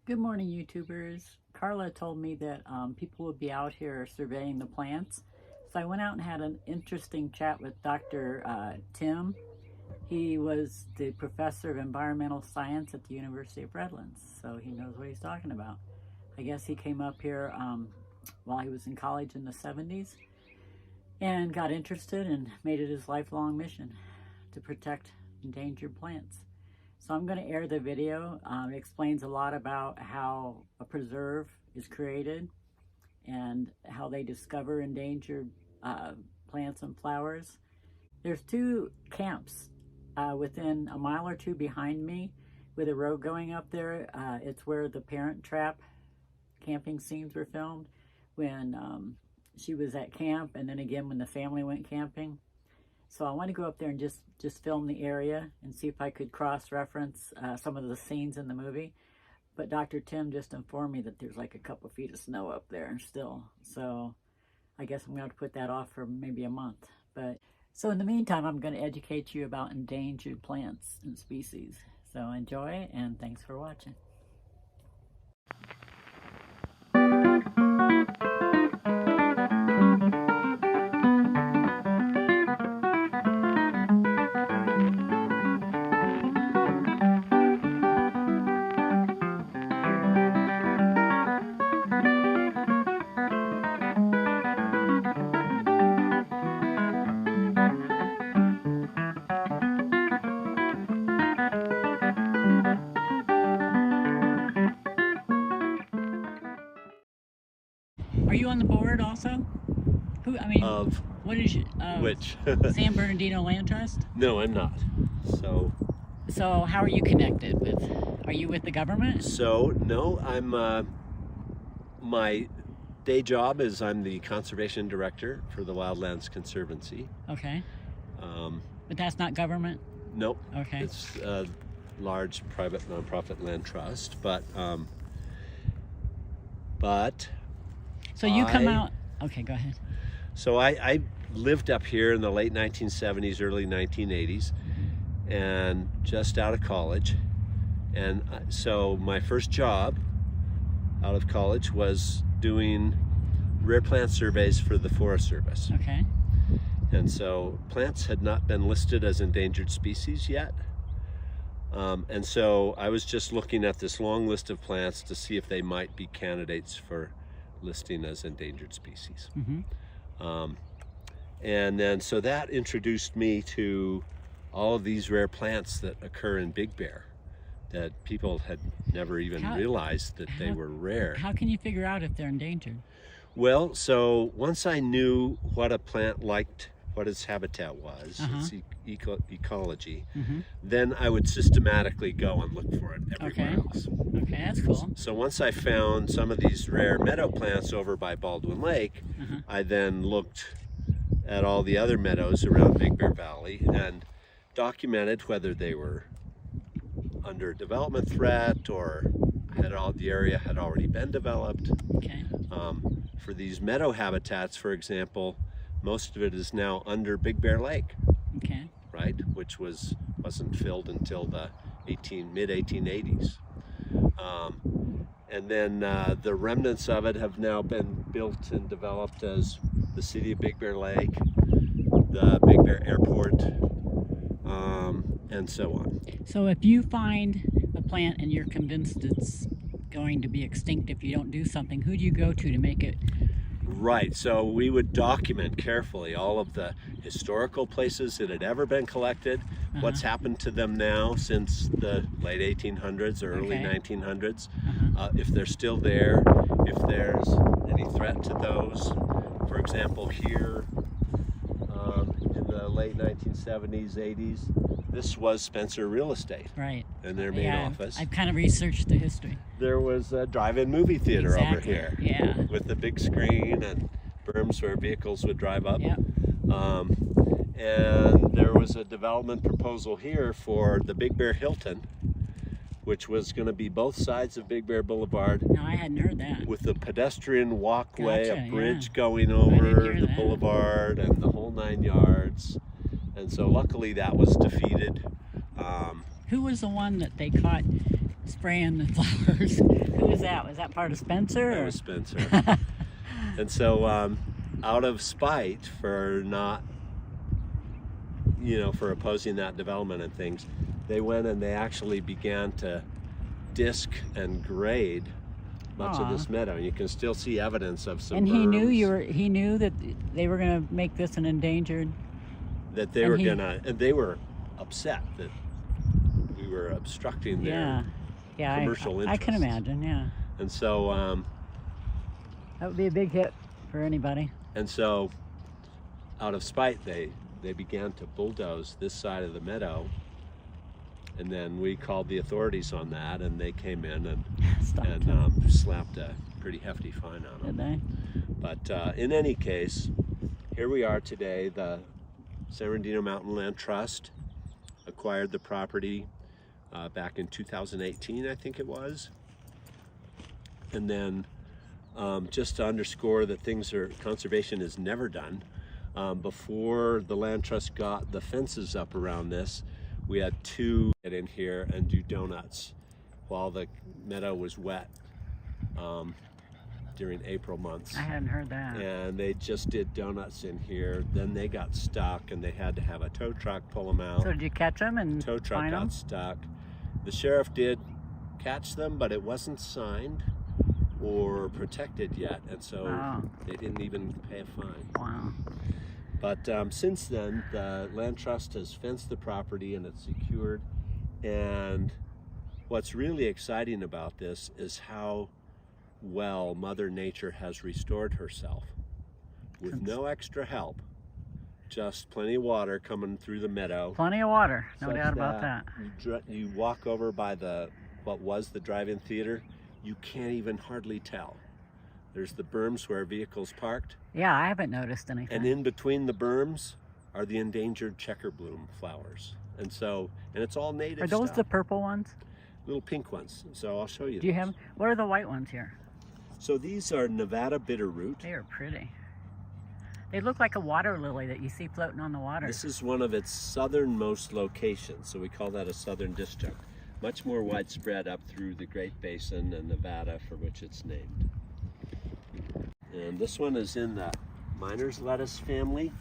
Good morning, YouTubers. Carla told me that people would be out here surveying the plants. So I went out and had an interesting chat with Dr. Tim. He was the professor of environmental science at the University of Redlands, so he knows what he's talking about. I guess he came up here while he was in college in the 70s and got interested and made it his lifelong mission to protect endangered plants. So I'm going to air the video. It explains a lot about how a preserve is created and how they discover endangered plants and flowers. There's two camps within a mile or two behind me with a road going up there. It's where the Parent Trap camping scenes were filmed when she was at camp, and then again when the family went camping. So I want to go up there and just film the area and see if I could cross-reference some of the scenes in the movie. But Dr. Tim just informed me that there's like a couple feet of snow up there still. So I guess I'm going to have to put that off for maybe a month. So in the meantime, I'm going to educate you about endangered plants and species. So enjoy, and thanks for watching. Are you on the board also? Of what is it? which? San Bernardino Land Trust? No, I'm not. So how are you connected with? Are you with the government? No, I'm. My day job is I'm the conservation director for the Wildlands Conservancy. Okay. But that's not government? Nope. Okay. It's a large private nonprofit land trust, but. So you come out. Okay, go ahead. So I lived up here in the late 1970s, early 1980s, and just out of college. And so my first job out of college was doing rare plant surveys for the Forest Service. Okay. And so plants had not been listed as endangered species yet. And so I was just looking at this long list of plants to see if they might be candidates for listing as endangered species. Mm-hmm. And then so that introduced me to all of these rare plants that occur in Big Bear that people had never even realized that they were rare. How can you figure out if they're endangered? Well, so once I knew what a plant liked, what its habitat was, its ecology, then I would systematically go and look for it everywhere else. Okay, that's cool. So once I found some of these rare meadow plants over by Baldwin Lake, I then looked at all the other meadows around Big Bear Valley and documented whether they were under development threat or the area had already been developed. Okay. For these meadow habitats, for example, most of it is now under Big Bear Lake. Okay. Right, which wasn't filled until the mid 1880s. And then the remnants of it have now been built and developed as the city of Big Bear Lake, the Big Bear Airport, and so on. So if you find a plant and you're convinced it's going to be extinct if you don't do something, who do you go to make it? Right, so we would document carefully all of the historical places that had ever been collected, what's happened to them now since the late 1800s or early 1900s, if they're still there, if there's any threat to those. For example, here in the late 1970s, 80s, this was Spencer Real Estate. Right. And their main office. I've kind of researched the history. There was a drive-in movie theater over here. Yeah. With the big screen and berms where vehicles would drive up. Yep. And there was a development proposal here for the Big Bear Hilton, which was going to be both sides of Big Bear Boulevard. No, I hadn't heard that. With a pedestrian walkway, Gotcha, a bridge going over the boulevard and the whole 9 yards. And so luckily that was defeated. Who was the one that they caught spraying the flowers. Who was that? Was that part of Spencer? That was Spencer. And so out of spite for not, for opposing that development and things, they went and they actually began to disc and grade much of this meadow. You can still see evidence of some. And he berms. he knew that they were going to make this an endangered. That they were and they were upset that we were obstructing their commercial interests. I can imagine, yeah. And so that would be a big hit for anybody. And so, out of spite, they began to bulldoze this side of the meadow, and then we called the authorities on that, and they came in and slapped a pretty hefty fine on them. Did they? But in any case, here we are today. The San Bernardino Mountain Land Trust acquired the property back in 2018, I think it was. And then just to underscore that conservation is never done, before the Land Trust got the fences up around this, we had two get in here and do donuts while the meadow was wet during April months. I hadn't heard that. And they just did donuts in here. Then they got stuck and they had to have a tow truck pull them out. So did you catch them and tow truck got stuck. The sheriff did catch them, but it wasn't signed or protected yet, and so they didn't even pay a fine. Wow. But since then, the Land Trust has fenced the property and it's secured. And what's really exciting about this is how well Mother Nature has restored herself with no extra help. Just plenty of water coming through the meadow. Plenty of water, no doubt about that. You walk over by what was the drive-in theater, you can't even hardly tell. There's the berms where vehicles parked. Yeah, I haven't noticed anything. And in between the berms are the endangered checker bloom flowers. And it's all native Are those stuff. the purple ones? Little pink ones. So I'll show you. Do you have, what are the white ones here? So these are Nevada bitterroot. They are pretty. They look like a water lily that you see floating on the water. This is one of its southernmost locations, so we call that a southern district. Much more widespread up through the Great Basin and Nevada, for which it's named. And this one is in the miner's lettuce family,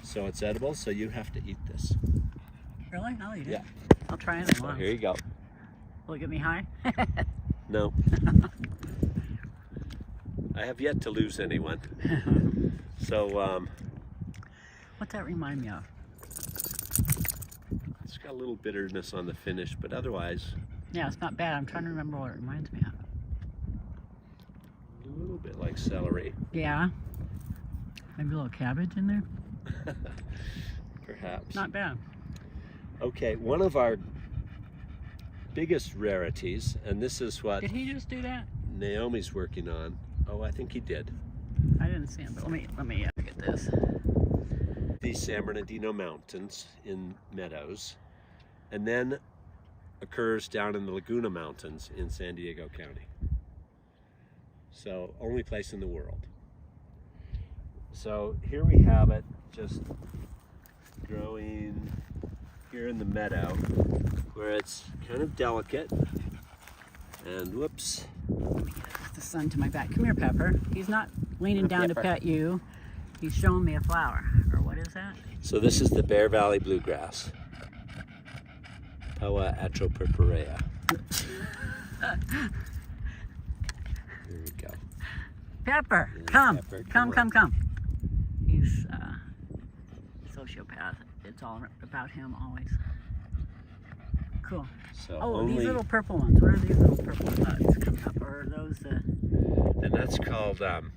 so it's edible, so you have to eat this. Really? I'll eat it. Yeah. I'll try it So once. here you go. Will it get me high? No. I have yet to lose anyone. So, what's that remind me of? it's got a little bitterness on the finish, but otherwise... Yeah, it's not bad. I'm trying to remember what it reminds me of. A little bit like celery. Yeah. Maybe a little cabbage in there? Perhaps. Not bad. Okay, one of our biggest rarities, and this is what Did he just do that? Naomi's working on. Oh, I think he did. I didn't see him, but let me look at this. The San Bernardino Mountains in meadows, and then occurs down in the Laguna Mountains in San Diego County. So, only place in the world. So here we have it, just growing here in the meadow, where it's kind of delicate. And whoops. The sun to my back. Come here, Pepper. He's not leaning down to pet you. He's showing me a flower. Or what is that? So this is the Bear Valley Bluegrass. Poa atropurpurea. Here we go. Pepper, Here's come. Pepper, Come. He's a sociopath. It's all about him always. Cool. So these little purple ones. What are these little purple buds coming up? Or are those and that's called come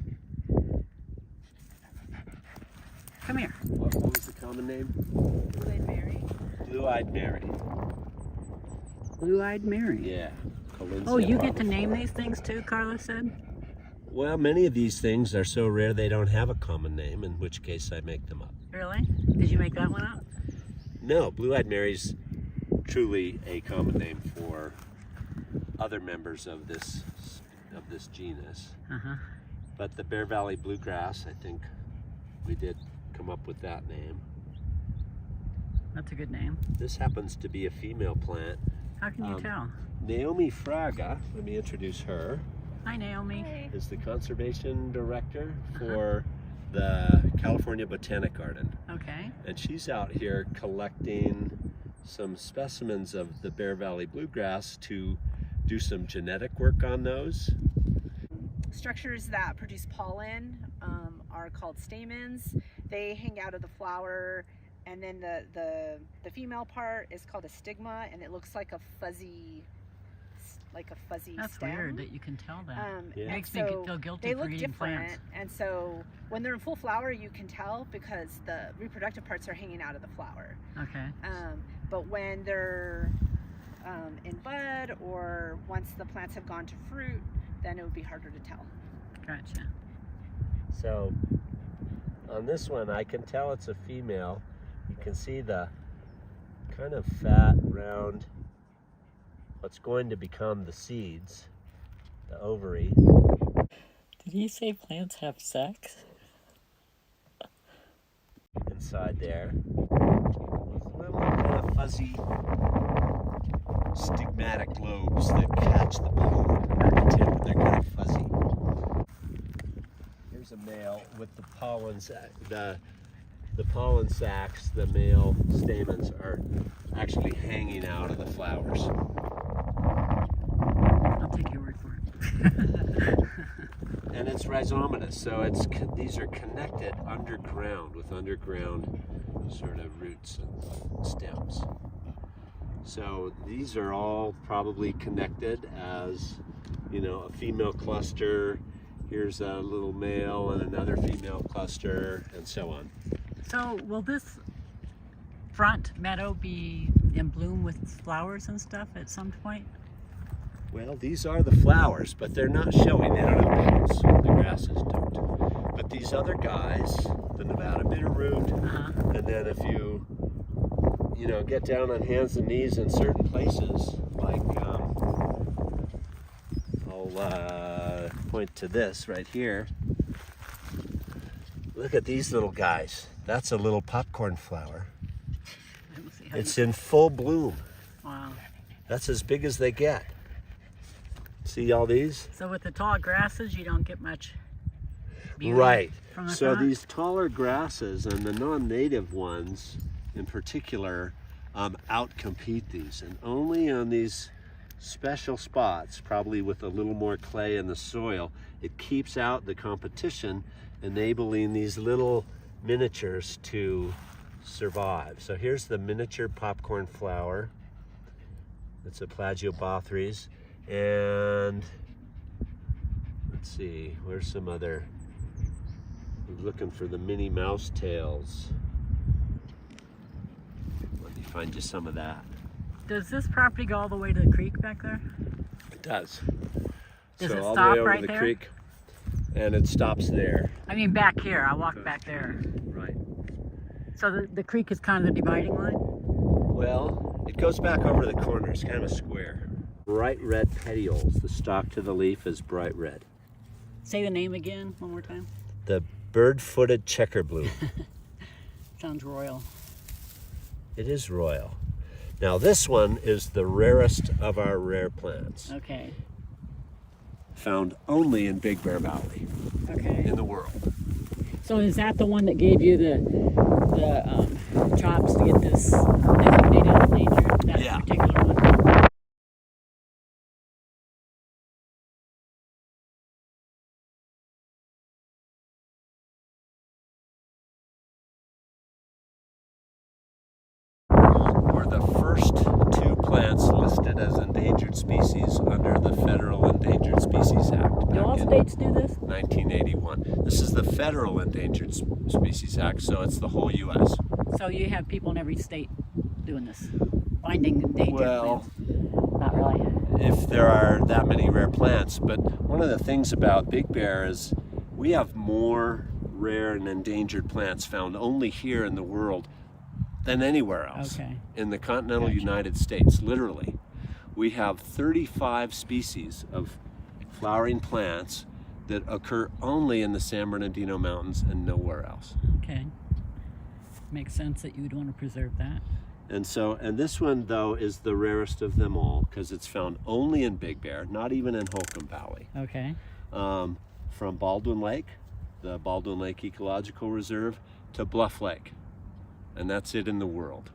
here. what was the common name? Blue-eyed Mary. Blue-eyed Mary. Blue-eyed Mary. Yeah. Oh, you get to name these things too, Carla said? Well, many of these things are so rare they don't have a common name, in which case I make them up. Really? Did you make that one up? No, Blue-eyed Mary's truly a common name for other members of this genus. Uh-huh. But the Bear Valley Bluegrass, I think we did come up with that name. That's a good name. This happens to be a female plant How can you tell? Naomi Fraga, let me introduce her. Hi, Naomi. Hey. Is the conservation director for the California Botanic Garden. Okay. And she's out here collecting some specimens of the Bear Valley Bluegrass to do some genetic work on those. Structures that produce pollen are called stamens. They hang out of the flower, and then the female part is called a stigma, and it looks like a fuzzy That's stem. weird that you can tell that. Yeah. It makes so me feel guilty they for look eating different, plants. and so when they're in full flower, you can tell because the reproductive parts are hanging out of the flower. Okay. But when they're in bud, or once the plants have gone to fruit, then it would be harder to tell. Gotcha. So on this one, I can tell it's a female. You can see the kind of fat, round, what's going to become the seeds, the ovary. Did he say plants have sex? Inside there, with little kind of fuzzy stigmatic lobes that catch the pollen at the tip. They're kind of fuzzy. Here's a male with the pollen sac. The pollen sacs, the male stamens, are actually hanging out of the flowers. I'll take your word for it. And it's rhizomatous, so these are connected underground with underground sort of roots and stems. So these are all probably connected as, you know, a female cluster. Here's a little male and another female cluster, and so on. So will this front meadow be in bloom with flowers and stuff at some point? Well, these are the flowers, but they're not showing. They don't have petals. The grasses don't. But these other guys, the Nevada bitterroot, and then if you get down on hands and knees in certain places, like I'll point to this right here. Look at these little guys. That's a little popcorn flower. It's in full bloom. Wow. That's as big as they get. See all these? So with the tall grasses, you don't get much beauty Right. from the So front? these taller grasses and the non-native ones in particular outcompete these. And only on these special spots, probably with a little more clay in the soil, it keeps out the competition, enabling these little miniatures to survive. So here's the miniature popcorn flower. It's a Plagiobothres. And let's see, where's some other? I'm looking for the mini mouse tails. Let me find you some of that. Does this property go all the way to the creek back there? It does. Does so it all stop the way over right the there? creek, and it stops there. I mean back here, I walk back there. Right. So the creek is kind of the dividing line? Well, it goes back over the corner. It's kind of a square. Bright red petioles. The stalk to the leaf is bright red. Say the name again, one more time. The bird-footed checker blue. Sounds royal. It is royal. Now this one is the rarest of our rare plants. Okay. Found only in Big Bear Valley Okay. in the world. So is that the one that gave you the chops to get this designated endangered? That Yeah. particular one? We're the first two plants listed as endangered species under the Federal Endangered Species Act. Do all back in states do this? 1981. This is the Federal Endangered Species Act, so it's the whole U.S. So you have people in every state doing this, finding endangered Well, plants? Not really. if there are that many rare plants. But one of the things about Big Bear is we have more rare and endangered plants found only here in the world than anywhere else. Okay. In the continental Gotcha. United States, literally. We have 35 species of flowering plants that occur only in the San Bernardino Mountains and nowhere else. Okay. Makes sense that you'd want to preserve that. And this one though is the rarest of them all because it's found only in Big Bear, not even in Holcomb Valley. Okay. From Baldwin Lake, the Baldwin Lake Ecological Reserve, to Bluff Lake. And that's it in the world.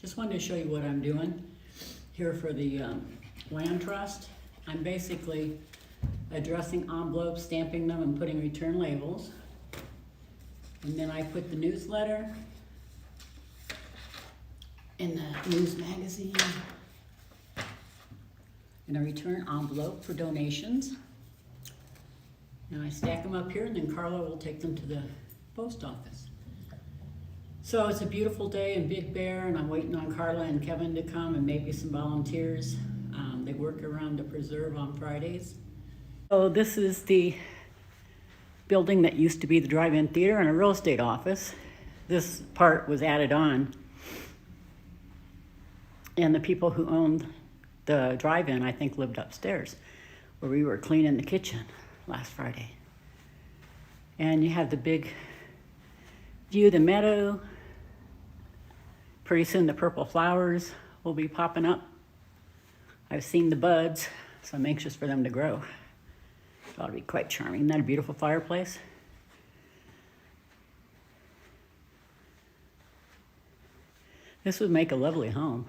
Just wanted to show you what I'm doing here for the land trust. I'm basically addressing envelopes, stamping them, and putting return labels. And then I put the newsletter in the news magazine in a return envelope for donations. And I stack them up here, and then Carla will take them to the post office. So it's a beautiful day in Big Bear, and I'm waiting on Carla and Kevin to come and maybe some volunteers. They work around the preserve on Fridays. So this is the building that used to be the drive-in theater and a real estate office. This part was added on. And the people who owned the drive-in, I think, lived upstairs where we were cleaning the kitchen last Friday. And you have the big view of the meadow. Pretty soon the purple flowers will be popping up. I've seen the buds, so I'm anxious for them to grow. It ought to be quite charming. Isn't that a beautiful fireplace? This would make a lovely home.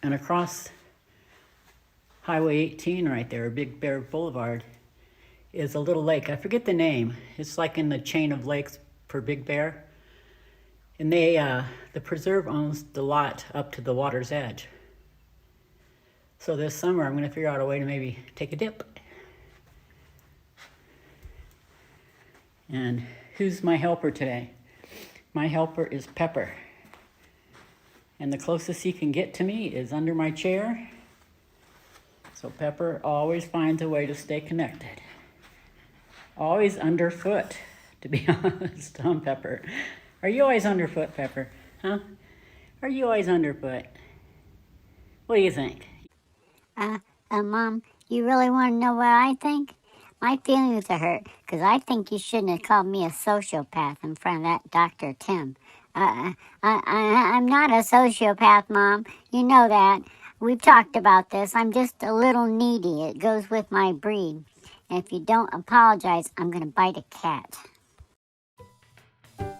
And across Highway 18 right there, Big Bear Boulevard, is a little lake. I forget the name. It's like in the chain of lakes for Big Bear. And the preserve owns the lot up to the water's edge. So this summer, I'm gonna figure out a way to maybe take a dip. And who's my helper today? My helper is Pepper. And the closest he can get to me is under my chair. So Pepper always finds a way to stay connected. Always underfoot, to be honest, huh, Pepper? Are you always underfoot, Pepper? Huh? Are you always underfoot? What do you think? Mom, you really want to know what I think? My feelings are hurt, because I think you shouldn't have called me a sociopath in front of that Dr. Tim. I'm not a sociopath, Mom. You know that. We've talked about this. I'm just a little needy. It goes with my breed. And if you don't apologize, I'm going to bite a cat. Are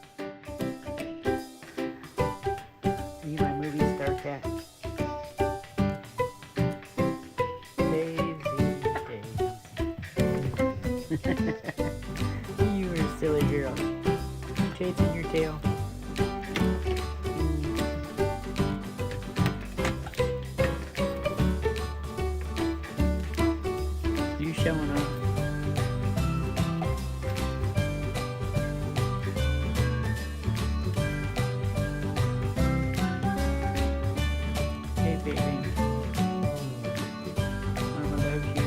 you my movie star cat? You were a silly girl. Chasing your tail. You showing up. Hey, baby. Mama loves you.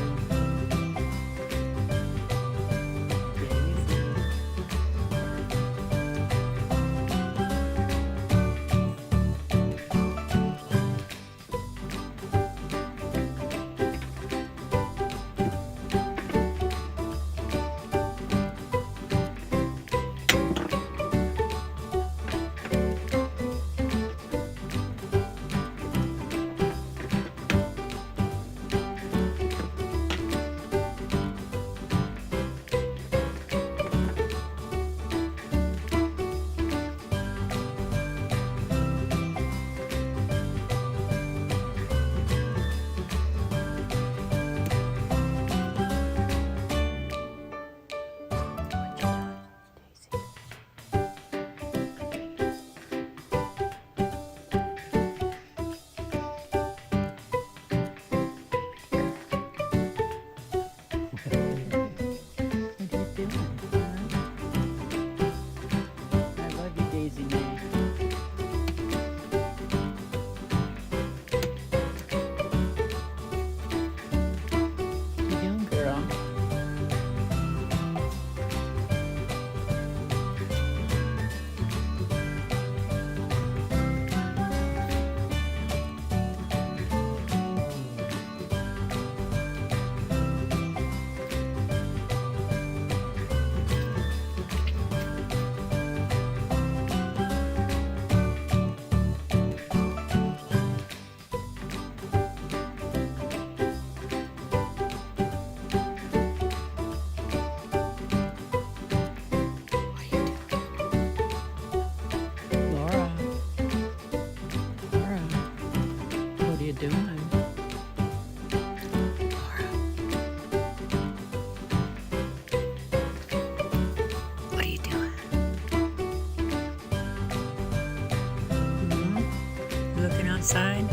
outside?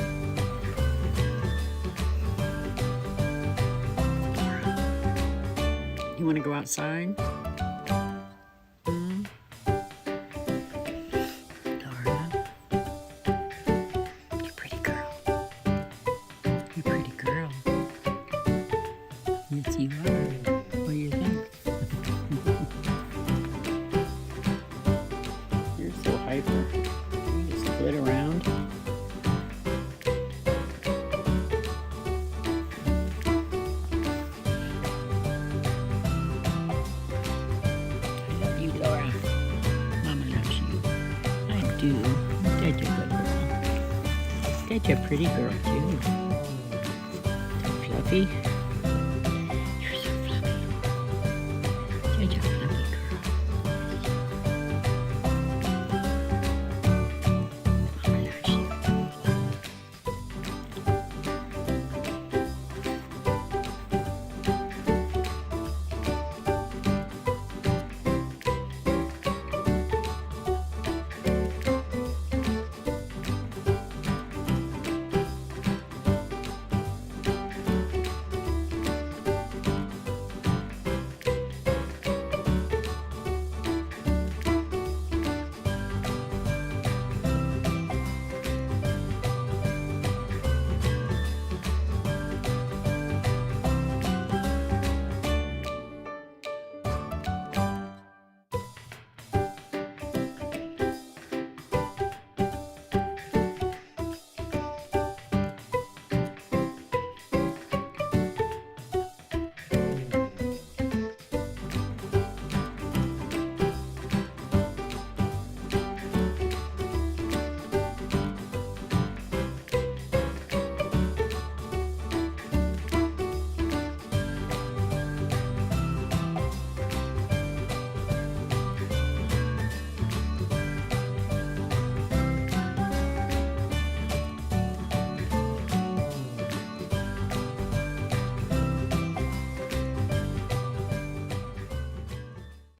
You want to go outside? Dora, you pretty girl. You pretty girl. Yes, you are. What do you think? You're so hyper. You just split around. I love you, Laura. Mama loves you. I do. Such a good girl. Such a pretty girl, too. So fluffy.